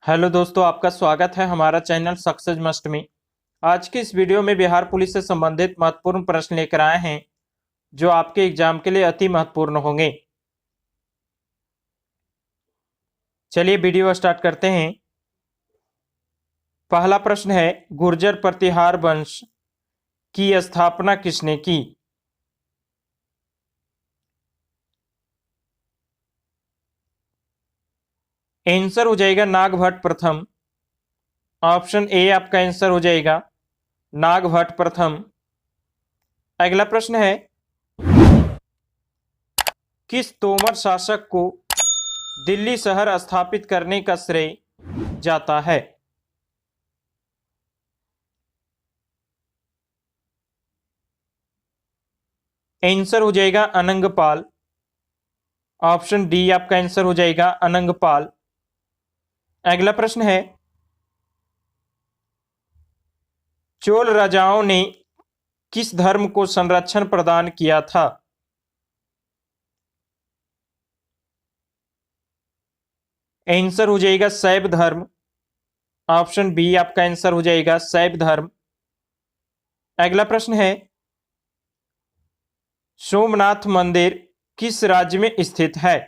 Hello दोस्तों, आपका स्वागत है हमारा चैनल सक्सेस मस्ट में। आज की इस वीडियो में बिहार पुलिस से संबंधित महत्वपूर्ण प्रश्न लेकर आए हैं जो आपके एग्जाम के लिए अति महत्वपूर्ण होंगे। चलिए वीडियो स्टार्ट करते हैं। पहला प्रश्न है, गुर्जर प्रतिहार वंश की स्थापना किसने की? आंसर हो जाएगा नागभट्ट प्रथम। ऑप्शन ए आपका आंसर हो जाएगा नागभट्ट प्रथम। अगला प्रश्न है, किस तोमर शासक को दिल्ली शहर स्थापित करने का श्रेय जाता है? आंसर हो जाएगा अनंगपाल। ऑप्शन डी आपका आंसर हो जाएगा अनंगपाल। अगला प्रश्न है, चोल राजाओं ने किस धर्म को संरक्षण प्रदान किया था? आंसर हो जाएगा शैव धर्म। ऑप्शन बी आपका आंसर हो जाएगा शैव धर्म। अगला प्रश्न है, सोमनाथ मंदिर किस राज्य में स्थित है?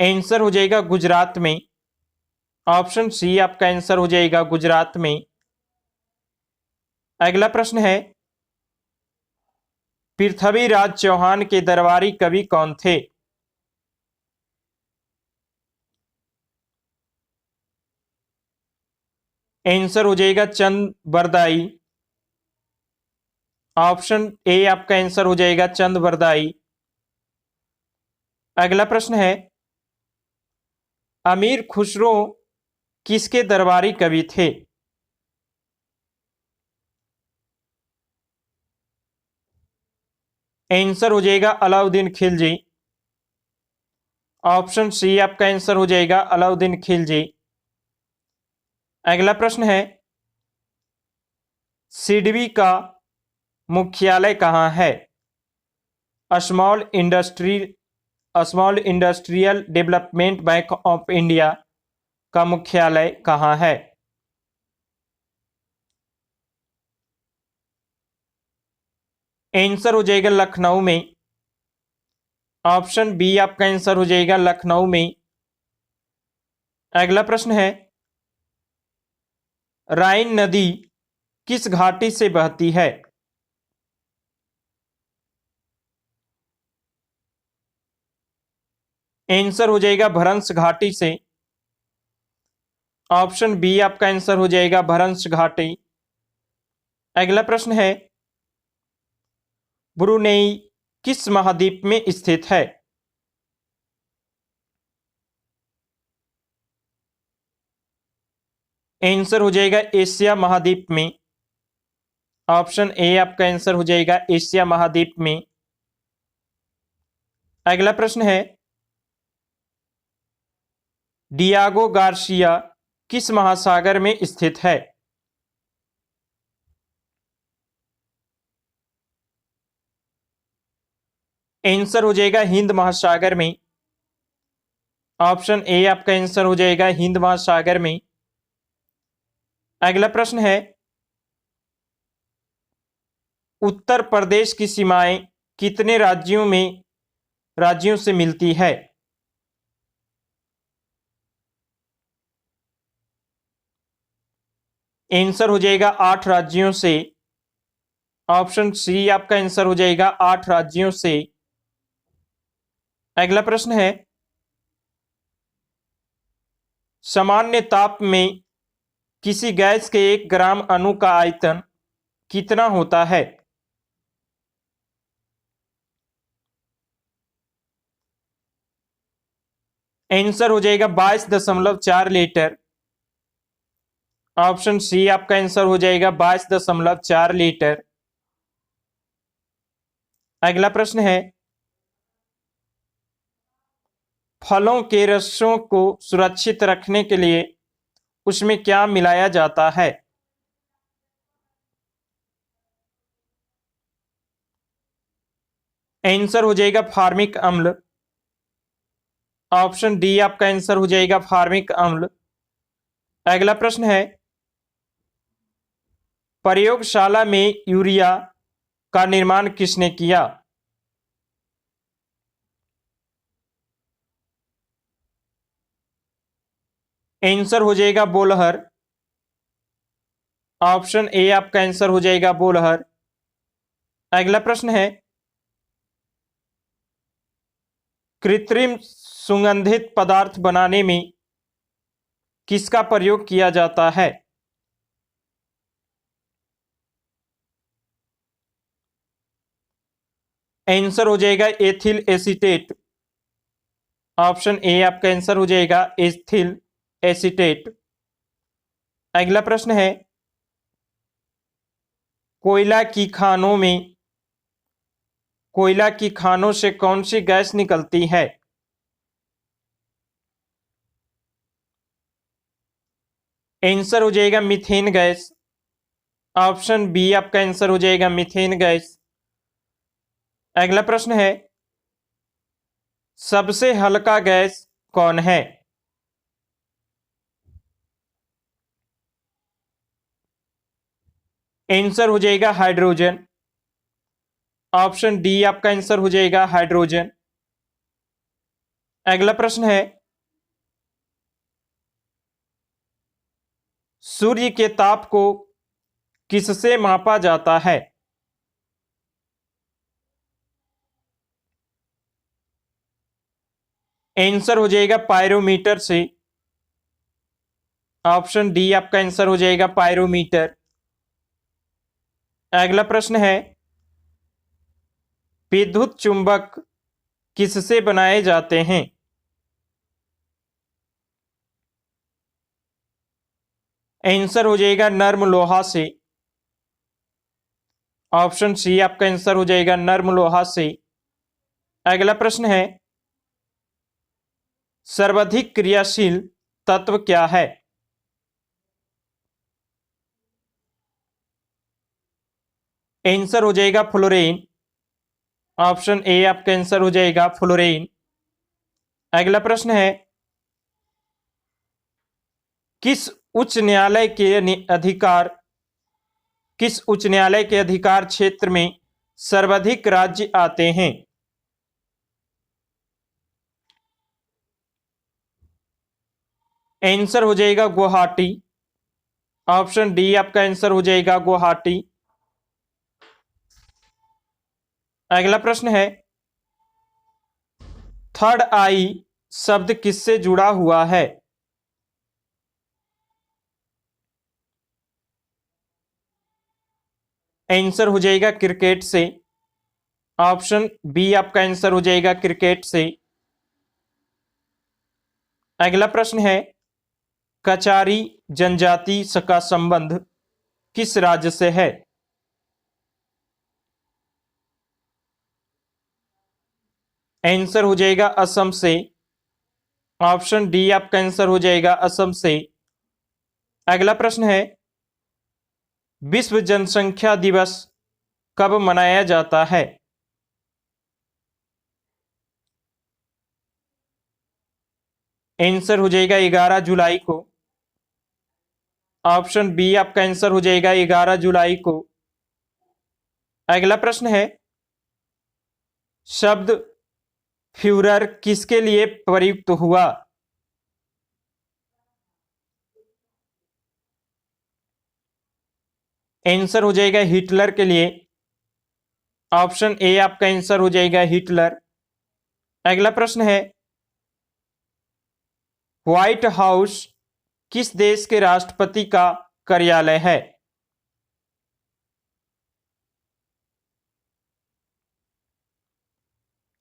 आंसर हो जाएगा गुजरात में। ऑप्शन सी आपका आंसर हो जाएगा गुजरात में। अगला प्रश्न है, पृथ्वीराज चौहान के दरबारी कवि कौन थे? आंसर हो जाएगा चंद बरदाई। ऑप्शन ए आपका आंसर हो जाएगा चंद बरदाई। अगला प्रश्न है, अमीर खुसरो किसके दरबारी कवि थे? आंसर हो जाएगा अलाउद्दीन खिलजी। ऑप्शन सी आपका आंसर हो जाएगा अलाउद्दीन खिलजी। अगला प्रश्न है, सिडबी का मुख्यालय कहाँ है? Small industrial development bank of India का मुख्यालय कहाँ है? आंसर हो जाएगा लखनऊ में। ऑप्शन बी आपका आंसर हो जाएगा लखनऊ में। अगला प्रश्न है, राइन नदी किस घाटी से बहती है? आंसर हो जाएगा भरंस घाटी से। ऑप्शन बी आपका आंसर हो जाएगा भरंस घाटी। अगला प्रश्न है, ब्रुनेई किस महाद्वीप में स्थित है? आंसर हो जाएगा एशिया महाद्वीप में। ऑप्शन ए आपका आंसर हो जाएगा एशिया महाद्वीप में। अगला प्रश्न है, डियागो गार्सिया किस महासागर में स्थित है? आंसर हो जाएगा हिंद महासागर में। ऑप्शन ए आपका आंसर हो जाएगा हिंद महासागर में। अगला प्रश्न है, उत्तर प्रदेश की सीमाएं कितने राज्यों से मिलती है? आंसर हो जाएगा 8 राज्यों से। ऑप्शन सी आपका आंसर हो जाएगा 8 राज्यों से। अगला प्रश्न है, सामान्य ताप में किसी गैस के 1 ग्राम अणु का आयतन कितना होता है? आंसर हो जाएगा 22.4 लीटर। ऑप्शन सी आपका आंसर हो जाएगा 22.4 लीटर। अगला प्रश्न है, फलों के रसों को सुरक्षित रखने के लिए उसमें क्या मिलाया जाता है? आंसर हो जाएगा फार्मिक अम्ल। ऑप्शन डी आपका आंसर हो जाएगा फार्मिक अम्ल। अगला प्रश्न है, प्रयोगशाला में यूरिया का निर्माण किसने किया? आंसर हो जाएगा बोलहर। ऑप्शन ए आपका आंसर हो जाएगा बोलहर। अगला प्रश्न है, कृत्रिम सुगंधित पदार्थ बनाने में किसका प्रयोग किया जाता है? आंसर हो जाएगा एथिल एसीटेट। ऑप्शन ए आपका आंसर हो जाएगा एथिल एसीटेट। अगला प्रश्न है, कोयला की खानों से कौन सी गैस निकलती है? आंसर हो जाएगा मीथेन गैस। ऑप्शन बी आपका आंसर हो जाएगा मीथेन गैस। अगला प्रश्न है, सबसे हल्का गैस कौन है? आंसर हो जाएगा हाइड्रोजन। ऑप्शन डी आपका आंसर हो जाएगा हाइड्रोजन। अगला प्रश्न है, सूर्य के ताप को किससे मापा जाता है? आंसर हो जाएगा पायरोमीटर से। ऑप्शन डी आपका आंसर हो जाएगा पायरोमीटर। अगला प्रश्न है, विद्युत चुंबक किससे बनाए जाते हैं? आंसर हो जाएगा नर्म लोहा से। ऑप्शन सी आपका आंसर हो जाएगा नर्म लोहा से। अगला प्रश्न है, सर्वाधिक क्रियाशील तत्व क्या है? आंसर हो जाएगा फ्लोरीन। ऑप्शन ए आपका आंसर हो जाएगा फ्लोरीन। अगला प्रश्न है, किस उच्च न्यायालय के अधिकार किस उच्च न्यायालय के अधिकार क्षेत्र में सर्वाधिक राज्य आते हैं? आंसर हो जाएगा गुवाहाटी। ऑप्शन डी आपका आंसर हो जाएगा गुवाहाटी। अगला प्रश्न है, थर्ड आई शब्द किससे जुड़ा हुआ है? आंसर हो जाएगा क्रिकेट से। ऑप्शन बी आपका आंसर हो जाएगा क्रिकेट से। अगला प्रश्न है, कचारी जनजाति का संबंध किस राज्य से है? आंसर हो जाएगा असम से। ऑप्शन डी आपका आंसर हो जाएगा असम से। अगला प्रश्न है, विश्व जनसंख्या दिवस कब मनाया जाता है? आंसर हो जाएगा 11 जुलाई को। ऑप्शन बी आपका आंसर हो जाएगा 11 जुलाई को। अगला प्रश्न है, शब्द फ्यूरर किसके लिए प्रयुक्त हुआ? आंसर हो जाएगा हिटलर के लिए। ऑप्शन ए आपका आंसर हो जाएगा हिटलर। अगला प्रश्न है, व्हाइट हाउस किस देश के राष्ट्रपति का कार्यालय है?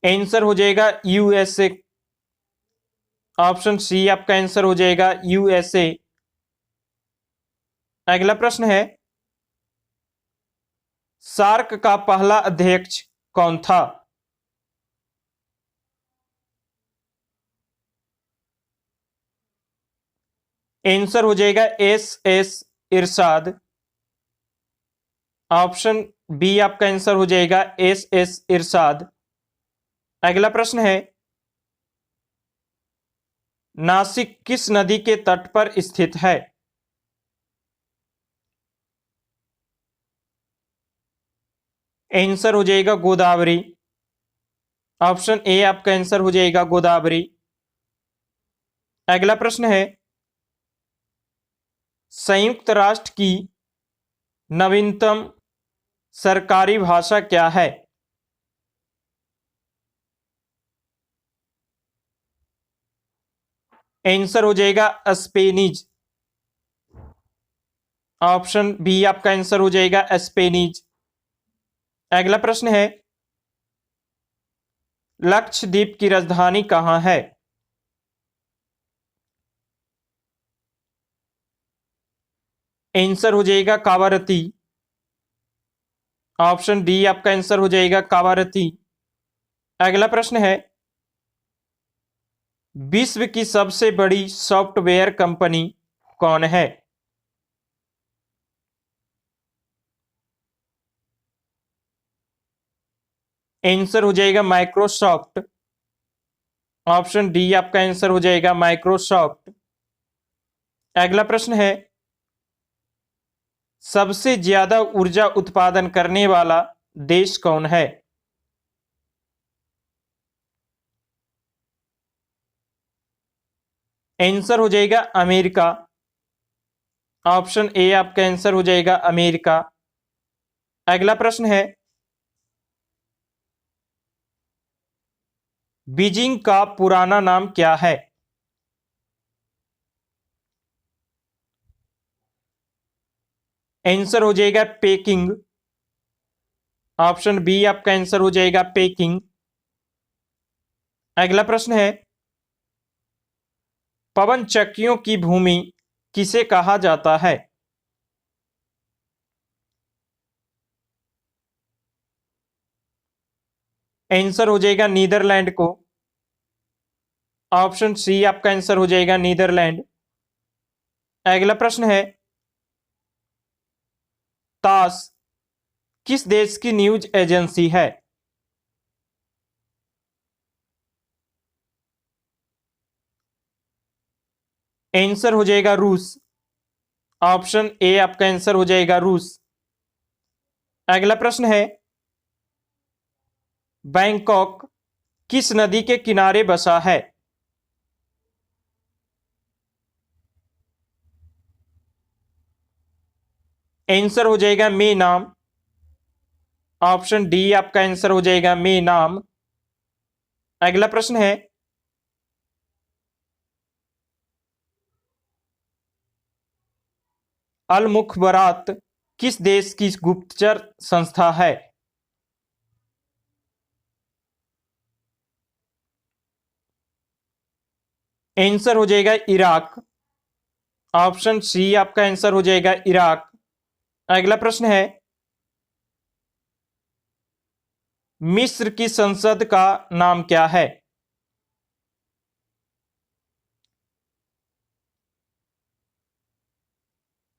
आंसर हो जाएगा यूएसए। ऑप्शन सी आपका आंसर हो जाएगा यूएसए। अगला प्रश्न है, सार्क का पहला अध्यक्ष कौन था? आंसर हो जाएगा एस इरशाद। ऑप्शन बी आपका आंसर हो जाएगा एस इरशाद। अगला प्रश्न है, नासिक किस नदी के तट पर स्थित है? आंसर हो जाएगा गोदावरी। ऑप्शन ए आपका आंसर हो जाएगा गोदावरी। अगला प्रश्न है, संयुक्त राष्ट्र की नवीनतम सरकारी भाषा क्या है? आंसर हो जाएगा स्पेनिज। ऑप्शन बी आपका आंसर हो जाएगा स्पेनिज। अगला प्रश्न है, लक्षद्वीप की राजधानी कहां है? आंसर हो जाएगा कावारती। ऑप्शन डी आपका आंसर हो जाएगा कावारती। अगला प्रश्न है, विश्व की सबसे बड़ी सॉफ्टवेयर कंपनी कौन है? आंसर हो जाएगा माइक्रोसॉफ्ट। ऑप्शन डी आपका आंसर हो जाएगा माइक्रोसॉफ्ट। अगला प्रश्न है, सबसे ज्यादा ऊर्जा उत्पादन करने वाला देश कौन है? आंसर हो जाएगा अमेरिका। ऑप्शन ए आपका आंसर हो जाएगा अमेरिका। अगला प्रश्न है, बीजिंग का पुराना नाम क्या है? आंसर हो जाएगा पेकिंग। ऑप्शन बी आपका आंसर हो जाएगा पेकिंग। अगला प्रश्न है, पवन चक्कियों की भूमि किसे कहा जाता है? आंसर हो जाएगा नीदरलैंड को। ऑप्शन सी आपका आंसर हो जाएगा नीदरलैंड। अगला प्रश्न है, तास किस देश की न्यूज एजेंसी है? आंसर हो जाएगा रूस। ऑप्शन ए आपका आंसर हो जाएगा रूस। अगला प्रश्न है, बैंकॉक किस नदी के किनारे बसा है? आंसर हो जाएगा मे नाम। ऑप्शन डी आपका आंसर हो जाएगा मे नाम। अगला प्रश्न है, अल मुखबरात किस देश की गुप्तचर संस्था है? आंसर हो जाएगा इराक। ऑप्शन सी आपका आंसर हो जाएगा इराक। अगला प्रश्न है, मिस्र की संसद का नाम क्या है?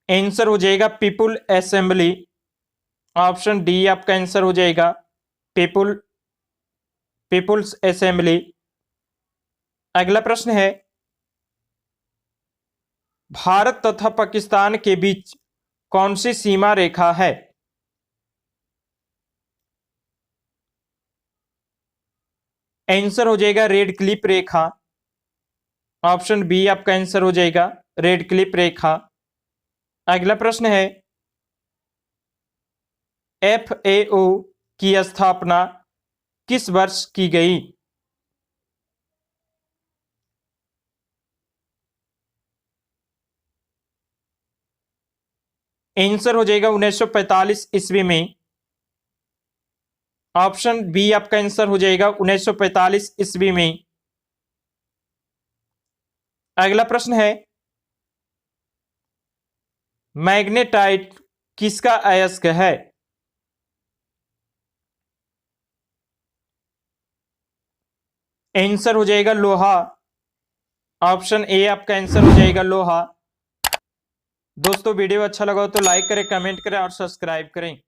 आंसर हो जाएगा पीपुल असेंबली। ऑप्शन डी आपका आंसर हो जाएगा पीपुल्स असेंबली। अगला प्रश्न है, भारत तथा पाकिस्तान के बीच कौन सी सीमा रेखा है? आंसर हो जाएगा रेड क्लिप रेखा। ऑप्शन बी आपका आंसर हो जाएगा रेड क्लिप रेखा। अगला प्रश्न है, FAO की स्थापना किस वर्ष की गई? आंसर हो जाएगा 1945 ईस्वी में। ऑप्शन बी आपका आंसर हो जाएगा 1945 ईस्वी में। अगला प्रश्न है, मैग्नेटाइट किसका अयस्क है? आंसर हो जाएगा लोहा। ऑप्शन ए आपका आंसर हो जाएगा लोहा। दोस्तों वीडियो अच्छा लगा हो तो लाइक करें, कमेंट करें और सब्सक्राइब करें।